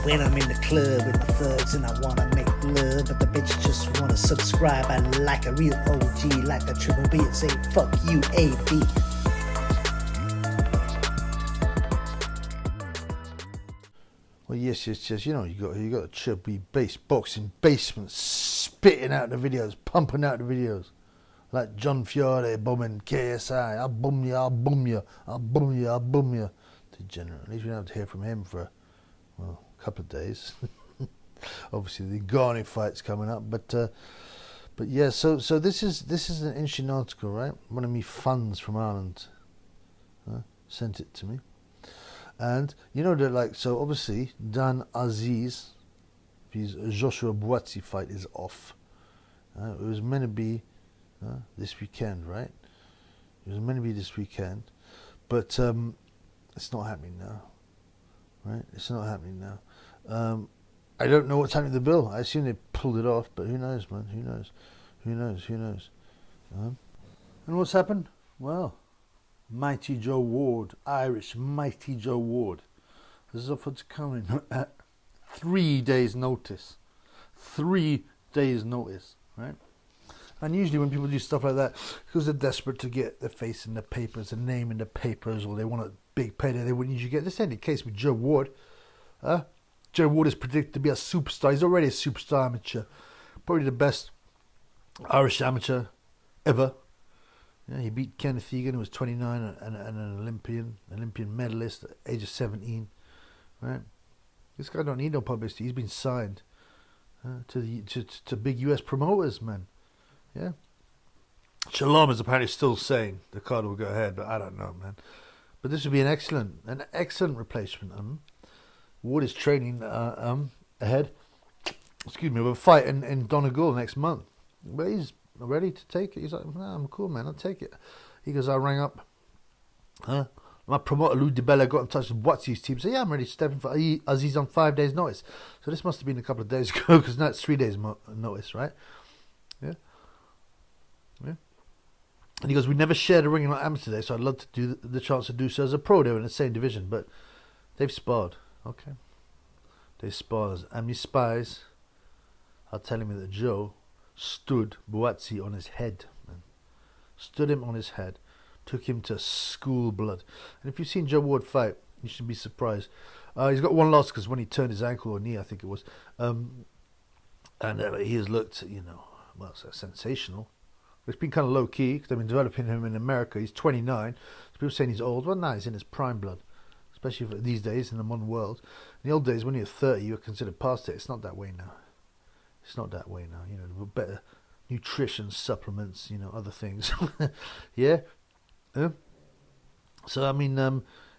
When I'm in the club with the thugs and I wanna make love, but the bitch just wanna subscribe. I like a real OG, like a triple B, and say fuck you, AB. Well, yes, you know, you got a chubby bass boxing basement spitting out the videos, pumping out the videos, like John Fiore bumming KSI. I'll bum you, I'll bum you, I'll bum you, I'll bum you. Degenerate. At least we don't have to hear from him for a couple of days. Obviously, the Garni fight's coming up, but yeah. So this is an interesting article, right? One of me funds from Ireland sent it to me. And you know that, like, so obviously Dan Aziz, his Joshua Buatsi fight is off. It was meant to be this weekend, right? It was meant to be this weekend, but it's not happening now, right? It's not happening now. I don't know what's happening to the bill. I assume they pulled it off, but who knows, man? Who knows? Who knows? Who knows? And what's happened? Well, Mighty Joe Ward, Irish Mighty Joe Ward, has offered to come in at 3 days' notice. 3 days' notice, right? And usually when people do stuff like that, because they're desperate to get their face in the papers, a name in the papers, or they want a big payday, they wouldn't usually get this. Ain't the case with Joe Ward. Joe Ward is predicted to be a superstar. He's already a superstar amateur. Probably the best Irish amateur ever. Yeah, he beat Kenneth Egan, who was 29 and an Olympian medalist at the age of 17. Right? This guy don't need no publicity. He's been signed to big US promoters, man. Yeah. Shalom is apparently still saying the card will go ahead, but I don't know, man. But this would be an excellent replacement. Ward is training ahead. Excuse me, with a fight in Donegal next month. But he's ready to take it. He's like, nah, I'm cool, man, I'll take it. He goes, I rang up my promoter Lou DiBella, got in touch with Buatsi's team, said, yeah, I'm ready to step in for Aziz on 5 days notice. So this must have been a couple of days ago, because now it's 3 days notice, right? Yeah. And he goes, we never shared a ring in amateur today, so I'd love to do the chance to do so as a pro. They were in the same division, but they've sparred. Okay. They sparred. And my spies are telling me that Joe stood Buatsi on his head, man. Stood him on his head, took him to school blood. And if you've seen Joe Ward fight, you shouldn't be surprised. He's got one loss because when he turned his ankle or knee, I think it was, and he has looked, well, sensational. It's been kind of low key because they've been developing him in America. He's 29. So people saying he's old. Well, no, he's in his prime blood, especially for these days in the modern world. In the old days, when you're 30, you were considered past it. It's not that way now. It's not that way now. Better nutrition supplements, other things. Yeah. So I mean,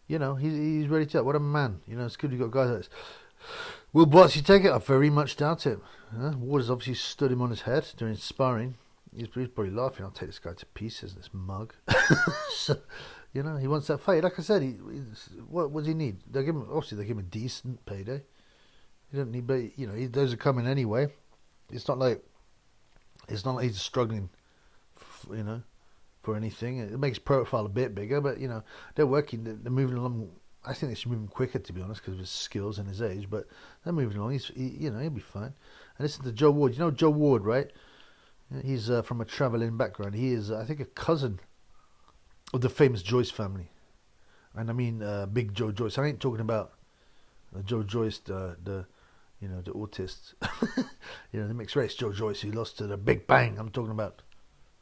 he's ready to. What a man. It's good you got guys like this. Will Buatsi take it? I very much doubt it. Ward has obviously stood him on his head during sparring. He's probably laughing. I'll take this guy to pieces. This mug. So, he wants that fight. Like I said, what does he need? They give him a decent payday. He don't need, but those are coming anyway. It's not like he's struggling, for anything. It makes profile a bit bigger, but they're working. They're moving along. I think they should move him quicker, to be honest, because of his skills and his age. But they're moving along. He'll be fine. And listen to Joe Ward. Joe Ward, right? He's from a travelling background. He is, I think, a cousin of the famous Joyce family, and I mean Big Joe Joyce. I ain't talking about Joe Joyce, the autist, the mixed race Joe Joyce who lost to the Big Bang. I'm talking about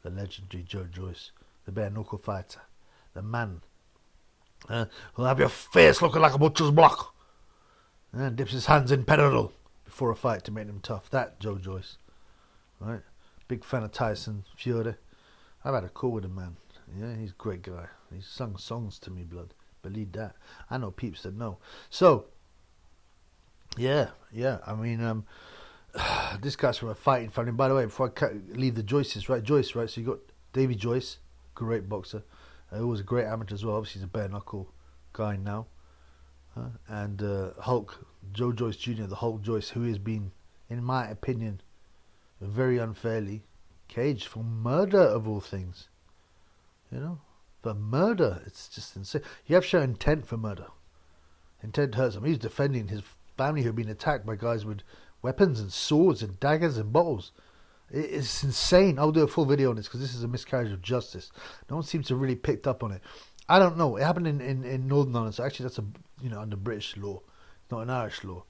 the legendary Joe Joyce, the bare knuckle fighter, the man who'll have your face looking like a butcher's block, and dips his hands in petrol before a fight to make them tough. That Joe Joyce, right? Big fan of Tyson Fury. I've had a call with him, man. Yeah, he's a great guy. He's sung songs to me, blood. Believe that. I know peeps that know. So, yeah. I mean, this guy's from a fighting family. By the way, before I leave the Joyces, right? Joyce, right? So you got Davy Joyce, great boxer. He was a great amateur as well. Obviously, he's a bare knuckle guy now. And Hulk, Joe Joyce Jr., the Hulk Joyce, who has been, in my opinion, very unfairly caged for murder of all things. For murder. It's just insane. You have to show intent for murder. Intent hurts him. He's defending his family who have been attacked by guys with weapons and swords and daggers and bottles. It's insane. I'll do a full video on this because this is a miscarriage of justice. No one seems to really picked up on it. I don't know. It happened in Northern Ireland. So actually, that's under British law, not an Irish law.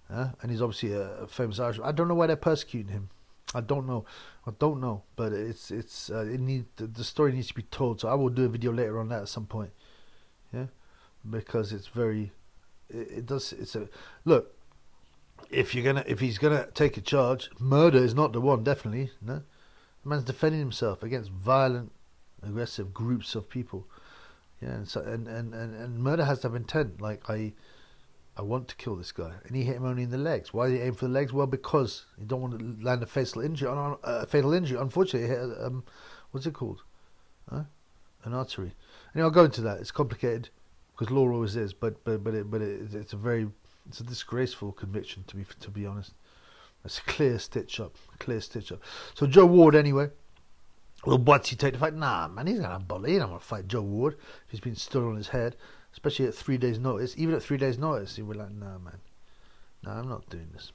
And he's obviously a famous Irishman. I don't know why they're persecuting him. I don't know. But the story needs to be told. So I will do a video later on that at some point. Yeah, because it's very. Look. If he's gonna take a charge, murder is not the one. Definitely, no. The man's defending himself against violent, aggressive groups of people. Yeah, and so and murder has to have intent. Like I want to kill this guy, and he hit him only in the legs. Why did he aim for the legs? Well, because you don't want to land a fatal injury. Unfortunately, it hit, what's it called? An artery. And I'll go into that. It's complicated because law always is, but it's a disgraceful conviction, to be honest. It's a clear stitch up. So Joe Ward, anyway. Will Buatsi take the fight? Nah, man, he's gonna bully. He's not gonna fight Joe Ward. He's been stood on his head, especially at 3 days' notice. Even at 3 days' notice, he was like, "Nah, man, nah, I'm not doing this,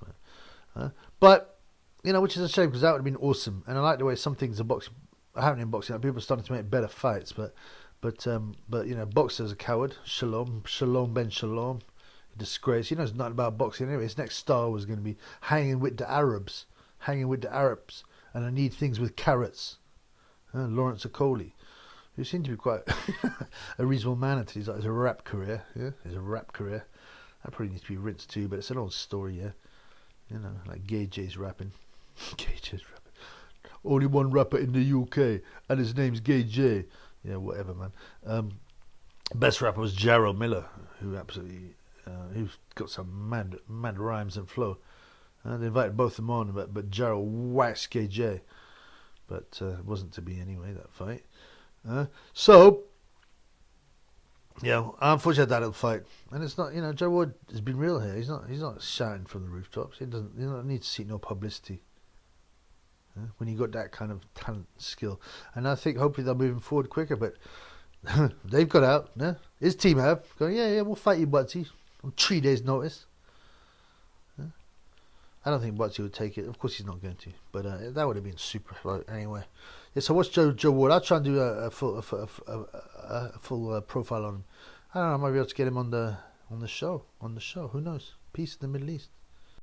man." But which is a shame because that would have been awesome. And I like the way some things are happening in boxing. Like people are starting to make better fights, but boxer's a coward. Shalom ben Shalom. Disgrace. He knows nothing about boxing anyway. His next star was going to be hanging with the Arabs, and I need things with carrots. Lawrence Okoli, who seemed to be quite a reasonable man until he's a rap career. Yeah, he's a rap career. That probably needs to be rinsed too, but it's an old story. Yeah, like Gay J's rapping. Gay J's rapping. Only one rapper in the UK, and his name's Gay J. Yeah, whatever, man. Best rapper was Jarrell Miller, who absolutely. Who's got some mad rhymes and flow. They invited both of them on, but Jarrell waxed KJ. But it wasn't to be anyway, that fight. So, unfortunately that'll fight. And it's not, Joe Wood has been real here. He's not shouting from the rooftops. He doesn't need to seek no publicity. When you got that kind of talent, skill. And I think hopefully they'll move him forward quicker, but they've got out. Yeah? His team have. Going, we'll fight you, Buatsi. On 3 days' notice. I don't think Buatsi would take it. Of course, he's not going to. But that would have been super. Anyway, so what's Joe Ward? I'll try and do a full profile on him. I don't know. I might be able to get him on the show. Who knows? Peace in the Middle East.